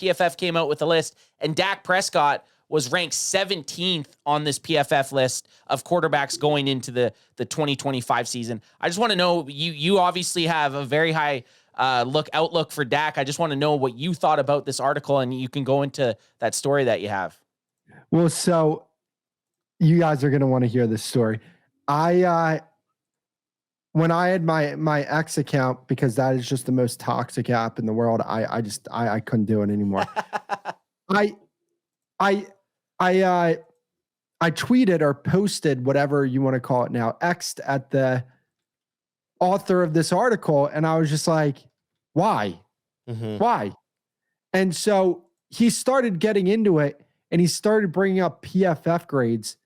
PFF came out with a list, and Dak Prescott was ranked 17th on this PFF list of quarterbacks going into the 2025 season. I just want to know, you obviously have a very high outlook for Dak. I just want to know what you thought about this article, and you can go into that story that you have. Well, so you guys are going to want to hear this story. When I had my X account, because that is just the most toxic app in the world, I couldn't do it anymore. I tweeted or posted, whatever you want to call it now, X'd at the author of this article, and I was just like, why? Mm-hmm. Why? And so he started getting into it, and he started bringing up PFF grades.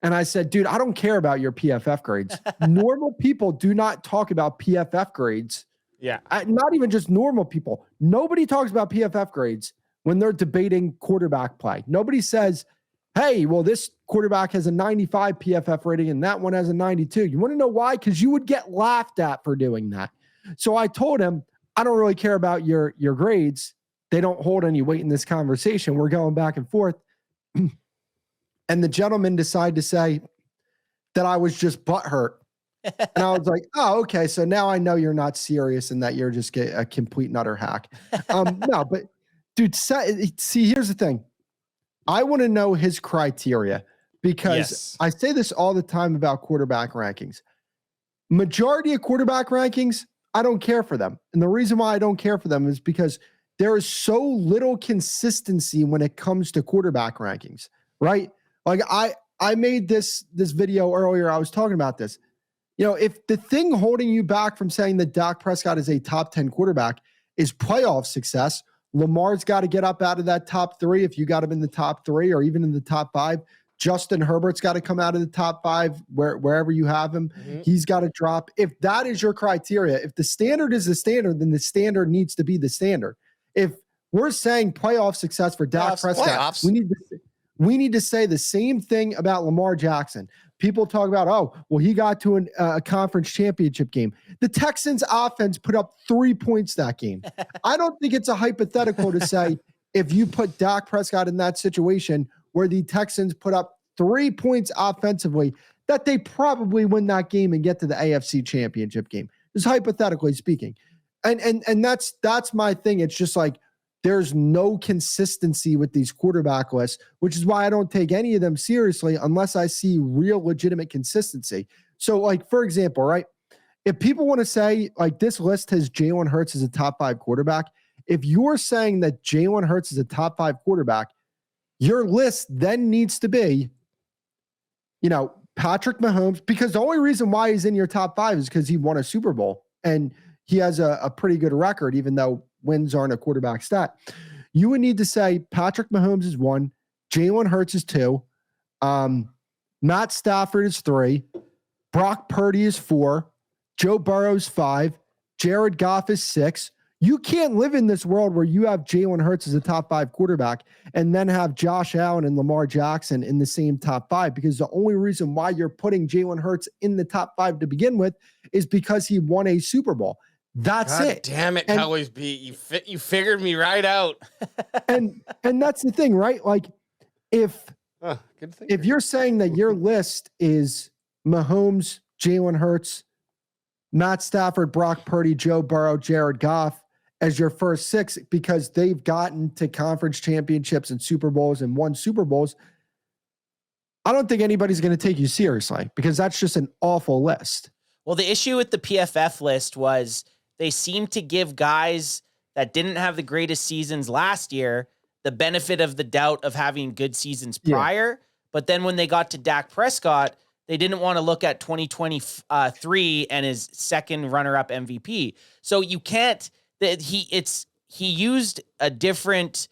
And I said, dude, I don't care about your PFF grades. Normal people do not talk about PFF grades. Yeah. Not even just normal people. Nobody talks about PFF grades when they're debating quarterback play. Nobody says, hey, well, this quarterback has a 95 PFF rating and that one has a 92. You want to know why? Because you would get laughed at for doing that. So I told him, I don't really care about your grades. They don't hold any weight in this conversation. We're going back and forth. And the gentleman decided to say that I was just butthurt. And I was like, oh, okay. So now I know you're not serious and that you're just a complete and utter hack. No, but dude, see, here's the thing. I want to know his criteria because I say this all the time about quarterback rankings. Majority of quarterback rankings, I don't care for them. And the reason why I don't care for them is because there is so little consistency when it comes to quarterback rankings, right? Like I made this video earlier. I was talking about this. You know, if the thing holding you back from saying that Dak Prescott is a top 10 quarterback is playoff success, Lamar's got to get up out of that top 3. If you got him in the top 3 or even in the top 5, Justin Herbert's got to come out of the top 5 wherever you have him. Mm-hmm. He's got to drop. If that is your criteria, if the standard is the standard, then the standard needs to be the standard. If we're saying playoff success for Dak Prescott, we need to say the same thing about Lamar Jackson. People talk about, oh, well, he got to a conference championship game. The Texans offense put up 3 points that game. I don't think it's a hypothetical to say if you put Dak Prescott in that situation where the Texans put up 3 points offensively, that they probably win that game and get to the AFC championship game. Just hypothetically speaking. And that's my thing. It's just like, there's no consistency with these quarterback lists, which is why I don't take any of them seriously unless I see real legitimate consistency. So, like, for example, right, if people want to say, like, this list has Jalen Hurts as a top 5 quarterback, if you're saying that Jalen Hurts is a top 5 quarterback, your list then needs to be, you know, Patrick Mahomes, because the only reason why he's in your top 5 is because he won a Super Bowl and he has a pretty good record, even though wins aren't a quarterback stat. You would need to say Patrick Mahomes is 1, Jalen Hurts is 2, Matt Stafford is 3, Brock Purdy is 4, Joe Burrow's 5, Jared Goff is 6. You can't live in this world where you have Jalen Hurts as a top 5 quarterback and then have Josh Allen and Lamar Jackson in the same top 5, because the only reason why you're putting Jalen Hurts in the top 5 to begin with is because he won a Super Bowl. That's God it. Damn it, Cowboys beat you figured me right out. and that's the thing, right? Like if you're saying that your list is Mahomes, Jalen Hurts, Matt Stafford, Brock Purdy, Joe Burrow, Jared Goff as your first 6 because they've gotten to conference championships and Super Bowls and won Super Bowls, I don't think anybody's going to take you seriously because that's just an awful list. Well, the issue with the PFF list was they seemed to give guys that didn't have the greatest seasons last year the benefit of the doubt of having good seasons prior. Yeah. But then when they got to Dak Prescott, they didn't want to look at 2023 and his second runner-up MVP. So you can't. He used a different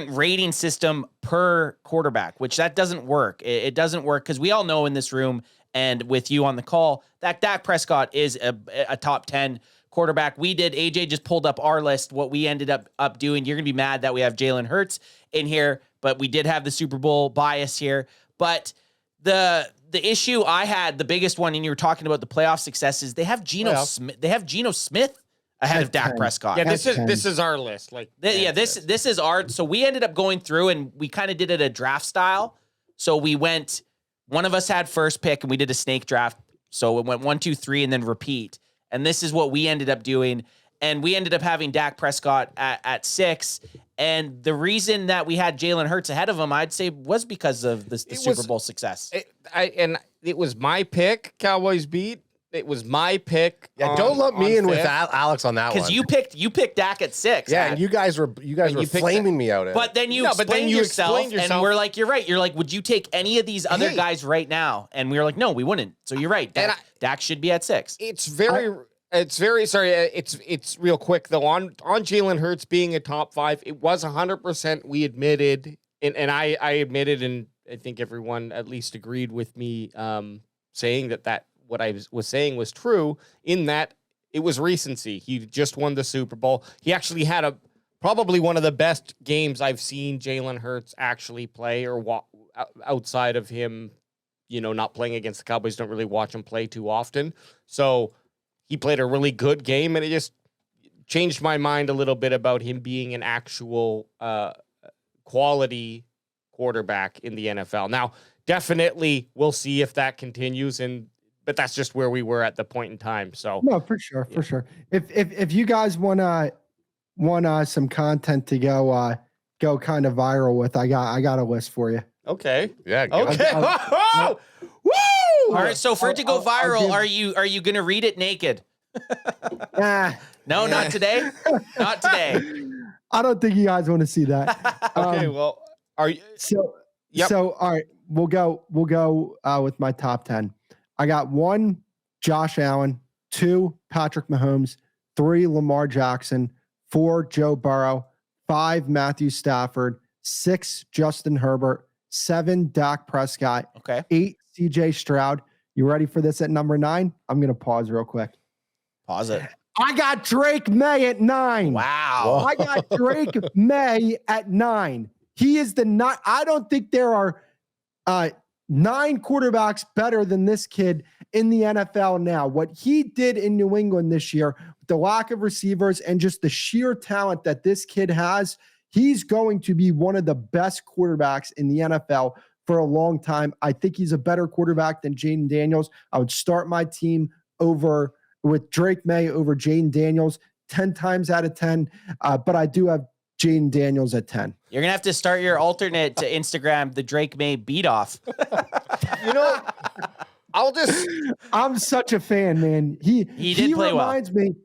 rating system per quarterback, which that doesn't work. It doesn't work because we all know in this room and with you on the call that Dak Prescott is a top 10 quarterback. AJ just pulled up our list, what we ended up doing. You're going to be mad that we have Jalen Hurts in here, but we did have the Super Bowl bias here. But the issue I had, the biggest one, and you were talking about the playoff successes, they have Geno Smith ahead of At Dak 10. Prescott. Yeah, That's this is our list. Like, This is our. So we ended up going through and we kind of did it a draft style. So we went. One of us had first pick and we did a snake draft. So it went 1, 2, 3 and then repeat. And this is what we ended up doing. And we ended up having Dak Prescott at 6. And the reason that we had Jalen Hurts ahead of him, I'd say, was because of the Super Bowl success. It was my pick. Cowboys beat. It was my pick. Yeah, don't lump me in with 5th. Alex on that one. Because you picked Dak at 6. Yeah, and you guys were flaming me out. But then you explained yourself, and we're like, you're right. You're like, would you take any of these other guys right now? And we were like, no, we wouldn't. So you're right. Dak should be at 6. It's real quick though on Jalen Hurts being a top 5. It was 100%. We admitted, and I admitted, and I think everyone at least agreed with me, saying that what I was saying was true, in that it was recency. He just won the Super Bowl. He actually had probably one of the best games I've seen Jalen Hurts actually play, or outside of him, not playing against the Cowboys. Don't really watch him play too often. So he played a really good game, and it just changed my mind a little bit about him being an actual quality quarterback in the NFL. Now, definitely we'll see if that continues, but that's just where we were at the point in time. So no, for sure. If you guys want some content to go kind of viral with, I got a list for you. okay, Yeah. okay. Woo! All right. So for it to go viral, are you gonna read it naked? No, not today. Not today. I don't think you guys want to see that. Okay. Well, are you? Yep. So all right, we'll go with my top 10. I got 1, Josh Allen, 2, Patrick Mahomes, 3, Lamar Jackson, 4, Joe Burrow, 5, Matthew Stafford, 6, Justin Herbert, 7, Dak Prescott, Okay. 8, CJ Stroud. You ready for this at number 9? I'm going to pause real quick. Pause it. I got Drake Maye at 9. Wow. I got Drake Maye at 9. He is I don't think there are 9 quarterbacks better than this kid in the NFL now. What he did in New England this year, with the lack of receivers and just the sheer talent that this kid has, he's going to be one of the best quarterbacks in the NFL for a long time. I think he's a better quarterback than Jaden Daniels. I would start my team with Drake Maye over Jaden Daniels 10 times out of 10. But I do have Jaden Daniels at 10. You're going to have to start your alternate to Instagram, the Drake Maye beat off. I'm such a fan, man. He did play reminds me,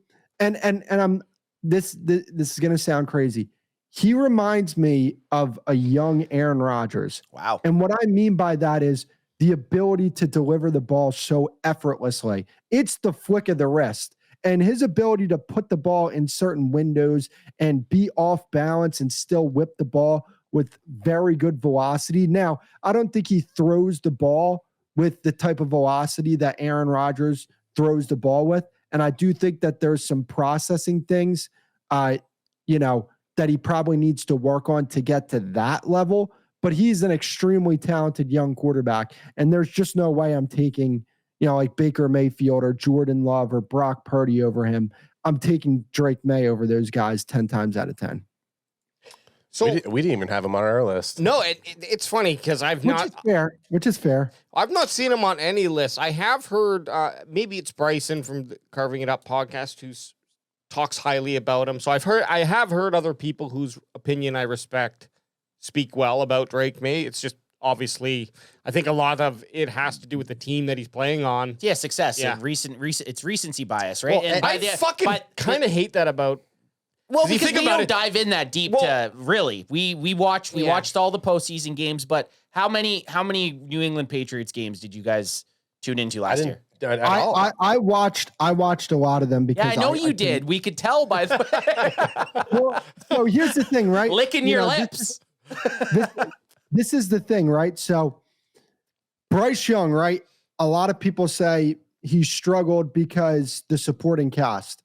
and this is going to sound crazy. He reminds me of a young Aaron Rodgers. Wow. And what I mean by that is the ability to deliver the ball so effortlessly. It's the flick of the wrist. And his ability to put the ball in certain windows and be off balance and still whip the ball with very good velocity. Now, I don't think he throws the ball with the type of velocity that Aaron Rodgers throws the ball with. And I do think that there's some processing things, that he probably needs to work on to get to that level. But he's an extremely talented young quarterback. And there's just no way I'm taking like Baker Mayfield or Jordan Love or Brock Purdy over him. I'm taking Drake Maye over those guys 10 times out of 10. So we didn't even have him on our list. No, it's funny because Which is fair. I've not seen him on any list. I have heard, maybe it's Bryson from the Carving It Up podcast who talks highly about him. So I have heard other people whose opinion I respect speak well about Drake Maye. It's just, obviously, I think a lot of it has to do with the team that he's playing on. Yeah, success. Yeah. And it's recency bias, right? Well, I kind of hate that about. Well, because we don't dive in that deep to really. We watched all the postseason games, but how many New England Patriots games did you guys tune into last year? I watched a lot of them because I know you did. We could tell by the well, so here's the thing, right? Licking your lips. This is the thing, right? So Bryce Young, right? A lot of people say he struggled because the supporting cast.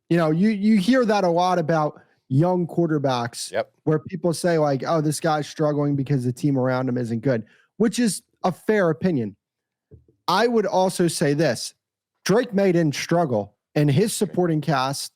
You hear that a lot about young quarterbacks. Yep. Where people say like, oh, this guy's struggling because the team around him isn't good, which is a fair opinion. I would also say this. Drake Maye didn't struggle, and his supporting cast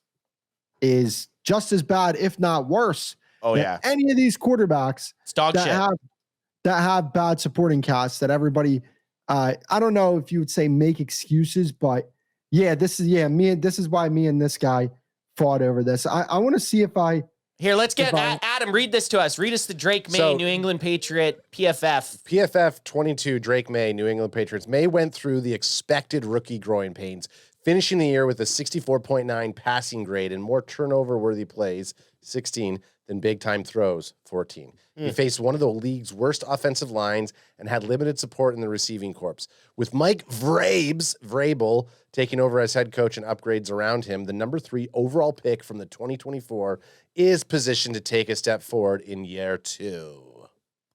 is just as bad, if not worse. Oh than yeah, any of these quarterbacks it's dog shit. that have bad supporting casts that everybody. I don't know if you would say make excuses, but yeah, this is why me and this guy fought over this. I want to see if I. Here, let's get Adam. Read this to us. Read us the Drake Maye, New England Patriot, PFF. PFF 22, Drake Maye, New England Patriots. Maye went through the expected rookie growing pains, finishing the year with a 64.9 passing grade and more turnover-worthy plays, 16, than big-time throws, 14. He faced one of the league's worst offensive lines and had limited support in the receiving corps. With Mike Vrabel taking over as head coach and upgrades around him, the number 3 overall pick from the 2024 is positioned to take a step forward in year 2.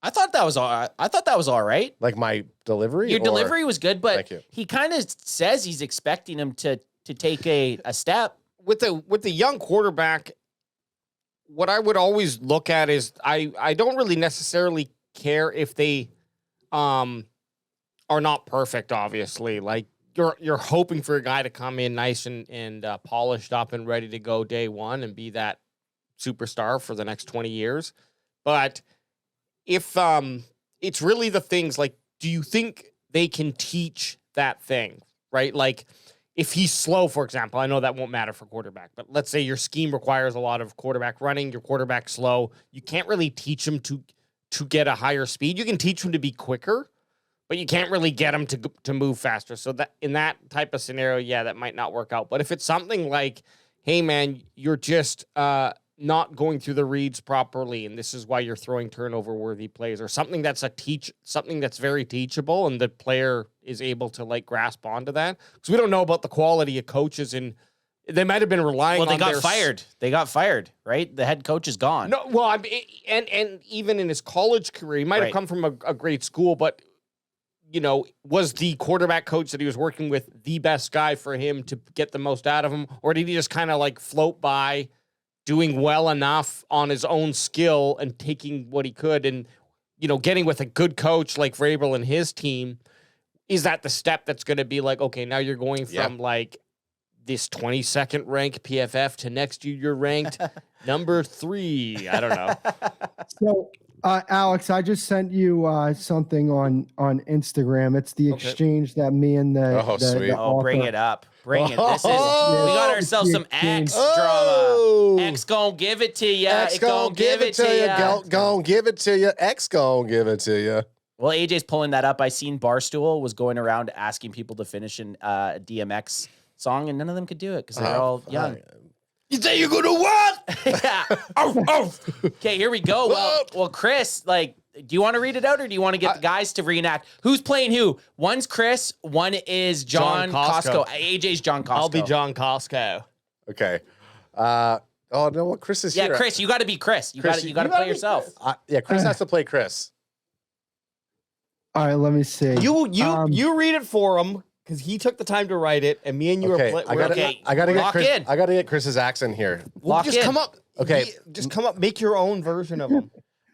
I thought that was all right. Like my delivery? Your delivery was good, but Thank you. he kind of says he's expecting him to take a step. With the young quarterback, what I would always look at is I don't really necessarily care if they are not perfect, obviously. Like you're hoping for a guy to come in nice and polished up and ready to go day one and be that superstar for the next 20 years. But if it's really the things like, do you think they can teach that thing, right? Like if he's slow, for example, I know that won't matter for quarterback, but let's say your scheme requires a lot of quarterback running, your quarterback slow. You can't really teach him to get a higher speed. You can teach him to be quicker, but you can't really get him to move faster. So that in that type of scenario, yeah, that might not work out. But if it's something like, hey man, you're just not going through the reads properly, and this is why you're throwing turnover-worthy plays, or something that's something that's very teachable, and the player is able to like grasp onto that. Because we don't know about the quality of coaches, and they might have been relying. Well, they got fired. They got fired, right? The head coach is gone. No, well, and even in his college career, he might have come from a great school, but you know, was the quarterback coach that he was working with the best guy for him to get the most out of him, or did he just kind of like float by? Doing well enough on his own skill and taking what he could and, you know, getting with a good coach like Vrabel and his team, is that the step that's going to be like, okay, now you're going from like this 22nd rank PFF to next year you're ranked number 3. I don't know. So, Alex, I just sent you something on Instagram. It's the exchange that me and the author, bring it up. Bring it. This is we got ourselves some X drama. X gonna give it to you. X gonna give it to you. Gonna give it to you. X gonna give it to you. Well, AJ's pulling that up. I seen Barstool was going around asking people to finish a DMX song, and none of them could do it because they're all young. You say you're gonna what? Yeah. Okay, here we go. Well, Chris, like, do you want to read it out, or do you want to get the guys to reenact? Who's playing who? One's Chris, one is John Costco. AJ's John Costco. I'll be John Costco. Okay. Oh no, what Chris is here. Yeah, Chris, you got to be Chris. You got to play yourself. Chris has to play Chris. All right, let me see. You read it for him. Because he took the time to write it, and me and you are I gotta get Chris's accent here. Come up. Okay, just come up. Make your own version of him.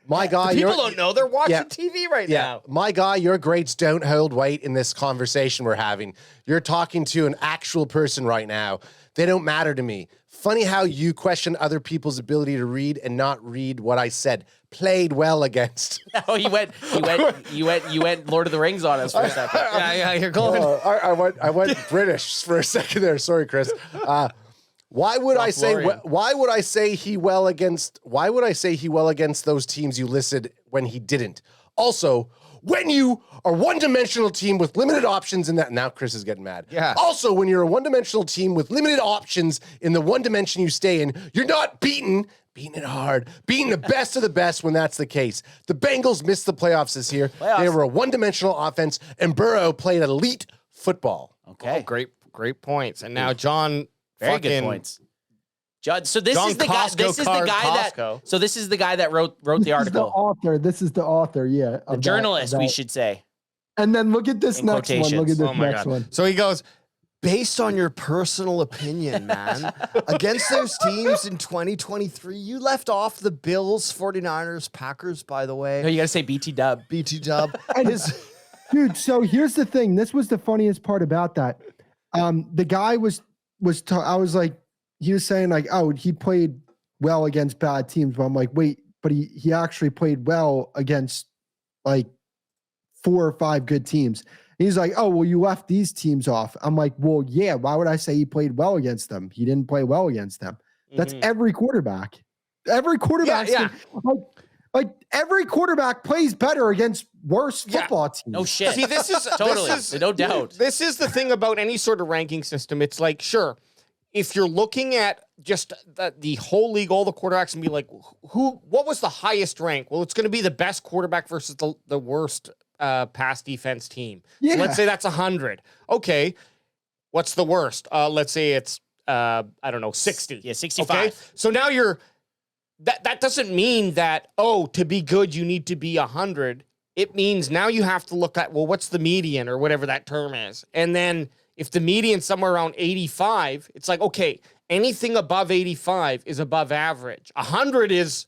My guy, people don't know. They're watching TV right now. My guy, your grades don't hold weight in this conversation we're having. You're talking to an actual person right now. They don't matter to me. Funny how you question other people's ability to read and not read what I said. Played well against. Oh, you went Lord of the Rings on us for a second. Yeah, you're going. I went British for a second there. Sorry, Chris. Why would I say he well against those teams you listed when he didn't? Also, when you are one-dimensional team with limited options in that, now Chris is getting mad. Yeah. Also, when you're a one-dimensional team with limited options in the one dimension you stay in, you're not beating it hard, beating the best of the best when that's the case. The Bengals missed the playoffs this year. They were a one-dimensional offense, and Burrow played elite football. Okay. Oh, great points. And now John, very good points. John, so this is the guy. This is the guy that. So this is the guy that wrote the article. This is the author. Yeah, the journalist, we should say. And then look at this next one. Look at this next one. So he goes, based on your personal opinion, man, against those teams in 2023, you left off the Bills, 49ers, Packers, by the way. No, you got to say BT Dub. BT Dub. Dude, so here's the thing. This was the funniest part about that. The guy I was like, he was saying like, oh, he played well against bad teams. But I'm like, wait, but he actually played well against like 4 or 5 good teams. And he's like, oh, well, you left these teams off. I'm like, well, yeah, why would I say he played well against them? He didn't play well against them. That's every quarterback. Every quarterback. Like every quarterback plays better against worse football teams. No shit. See, this is totally no doubt. This is the thing about any sort of ranking system. It's like, sure, if you're looking at just the whole league, all the quarterbacks, and be like, what was the highest rank? Well, it's going to be the best quarterback versus the worst pass defense team. Yeah. So let's say that's 100. Okay, what's the worst? Let's say it's I don't know, 60. Yeah, 65. Okay? So now that doesn't mean that, to be good, you need to be 100. It means now you have to look at, well, what's the median or whatever that term is. And then if the median's somewhere around 85, it's like, okay, anything above 85 is above average. 100 is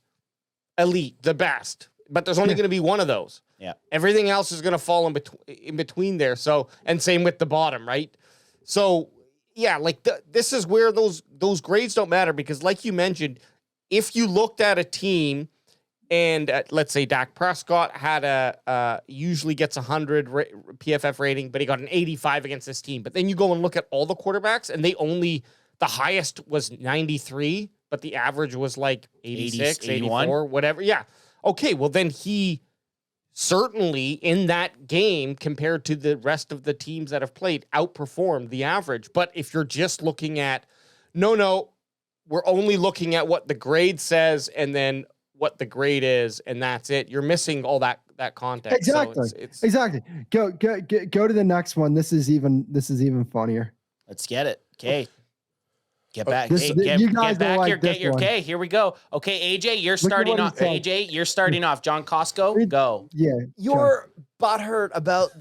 elite, the best, but there's only going to be one of those. Yeah. Everything else is going to fall in between there. So, and same with the bottom, right? So, yeah, like this is where those grades don't matter, because like you mentioned, if you looked at a team and let's say Dak Prescott had usually gets 100 PFF rating, but he got an 85 against this team. But then you go and look at all the quarterbacks and the highest was 93, but the average was like 86, 84, whatever. Yeah. Okay. Well, then he certainly in that game compared to the rest of the teams that have played outperformed the average. But if you're just looking at, no, we're only looking at what the grade says and then what the grade is, and that's it. You're missing all that context. Exactly. So it's exactly. Go to the next one. This is even funnier. Let's get it. Okay. Get back. You guys get back like here. this Get your. one. Okay, here we go. Okay, AJ, you're starting off. AJ, you're starting off. John Costco, go. Yeah. You're butthurt about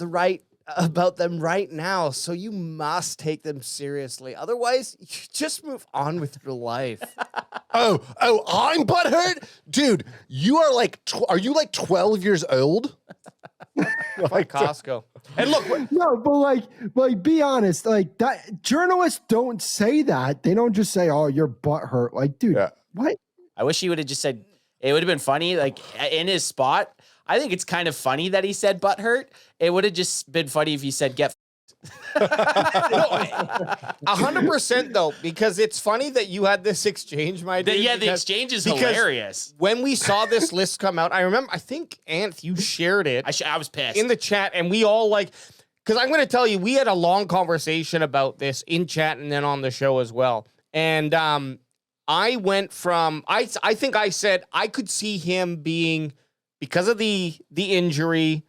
them right now, so you must take them seriously. Otherwise, you just move on with your life. Oh, I'm butthurt? Dude, you are like, are you like 12 years old? like Costco. And look, No, but like, be honest. Like that, journalists don't say that. They don't just say, "Oh, your butt hurt." Like, dude, what? I wish he would have just said. It would have been funny, like in his spot. I think it's kind of funny that he said butt hurt. It would have just been funny if he said get. 100% though, because it's funny that you had this exchange, my dude. Yeah, the exchange is hilarious. When we saw this list come out, I remember, I think, Anth, you shared it. I was pissed. In the chat, and we all because I'm going to tell you, we had a long conversation about this in chat and then on the show as well. And I went from, I think I said I could see him being, because of the injury,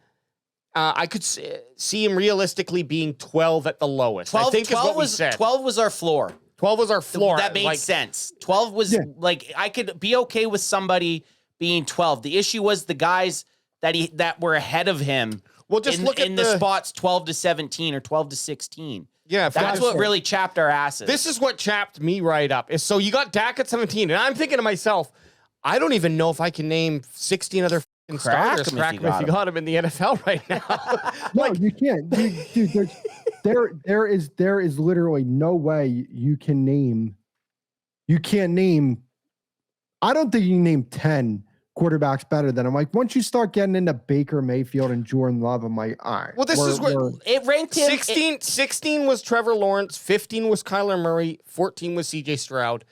I could see him realistically being 12 at the lowest. 12, I think 12 is what was, we said. 12 was our floor. 12 was our floor. That made sense. 12 was like, I could be okay with somebody being 12. The issue was the guys that were ahead of him. Well, just look at the spots 12 to 17 or 12 to 16. Yeah, that's what really chapped our asses. This is what chapped me right up. Is so you got Dak at 17, and I'm thinking to myself, I don't even know if I can name 16 other starters. Crack him if you got him in the NFL right now. No, you can't, dude. There is literally no way you can name. You can't name. I don't think you can name 10 quarterbacks better than him. Like, once you start getting into Baker Mayfield and Jordan Love, I'm like, all right. Well, this is what it ranked him. 16 was Trevor Lawrence, 15 was Kyler Murray, 14 was CJ Stroud.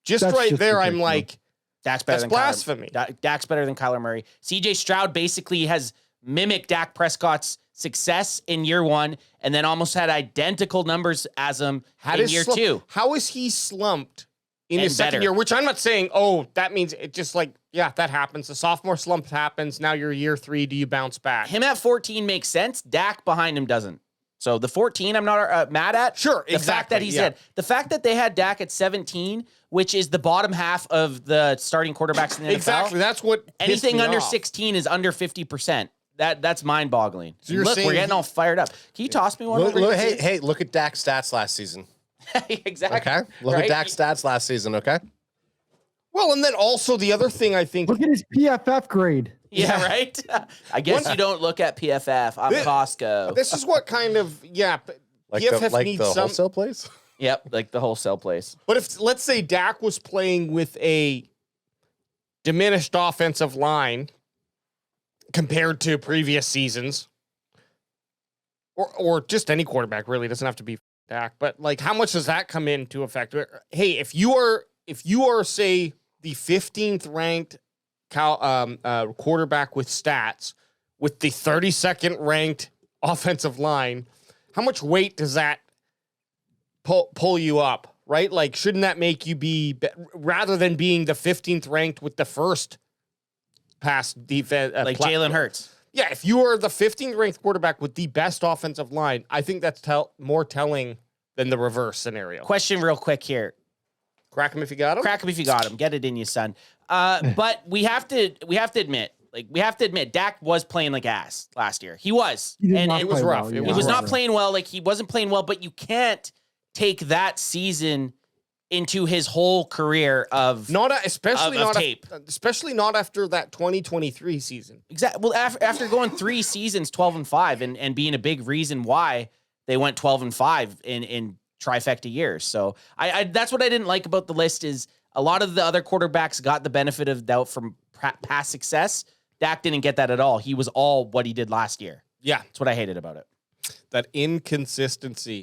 That's there, ridiculous. I'm like, Dak's better than blasphemy. Dak's better than Kyler Murray. CJ Stroud basically has mimicked Dak Prescott's success in year one, and then almost had identical numbers as him in year two. How is he slumped in his second year? Which I'm not saying, that means it just like, yeah, that happens. The sophomore slump happens. Now you're year 3. Do you bounce back? Him at 14 makes sense. Dak behind him doesn't. So the 14, I'm not mad at. Sure, the fact that he said, the fact that they had Dak at 17, which is the bottom half of the starting quarterbacks in the NFL. Exactly, that's what anything under off. 16 is under 50%. That's mind-boggling. So look, we're getting all fired up. Can you toss me one? Hey, look at Dak's stats last season. Exactly. Okay, look at Dak's stats last season. Okay. Well, and then also the other thing I think. Look at his PFF grade. Yeah, right? I guess you don't look at PFF. I'm Costco. This is what kind of, like PFF the needs some wholesale place? Yep, like the wholesale place. But if, let's say, Dak was playing with a diminished offensive line compared to previous seasons, or just any quarterback, really, doesn't have to be Dak, but like, how much does that come into effect? Hey, if you are, say, the 15th ranked quarterback with stats, with the 32nd ranked offensive line, how much weight does that pull you up, right? Like, shouldn't that make you be, rather than being the 15th ranked with the first pass defense, Like Jalen Hurts. Yeah, if you are the 15th ranked quarterback with the best offensive line, I think that's more telling than the reverse scenario. Question real quick here. Crack him if you got him. Crack him if you got him. Get it in you, son. But we have to admit, Dak was playing like ass last year. He was. He did And not it was play rough. well, It yeah. he was rough. not playing well. Like, he wasn't playing well, but you can't take that season into his whole career of Especially of not tape. especially not after that 2023 season. Exactly. Well, after going 3 seasons 12-5 and being a big reason why they went 12-5 in trifecta years. So I that's what I didn't like about the list is a lot of the other quarterbacks got the benefit of doubt from past success. Dak didn't get that at all. He was all what he did last year. Yeah, That's what I hated about it. that inconsistency.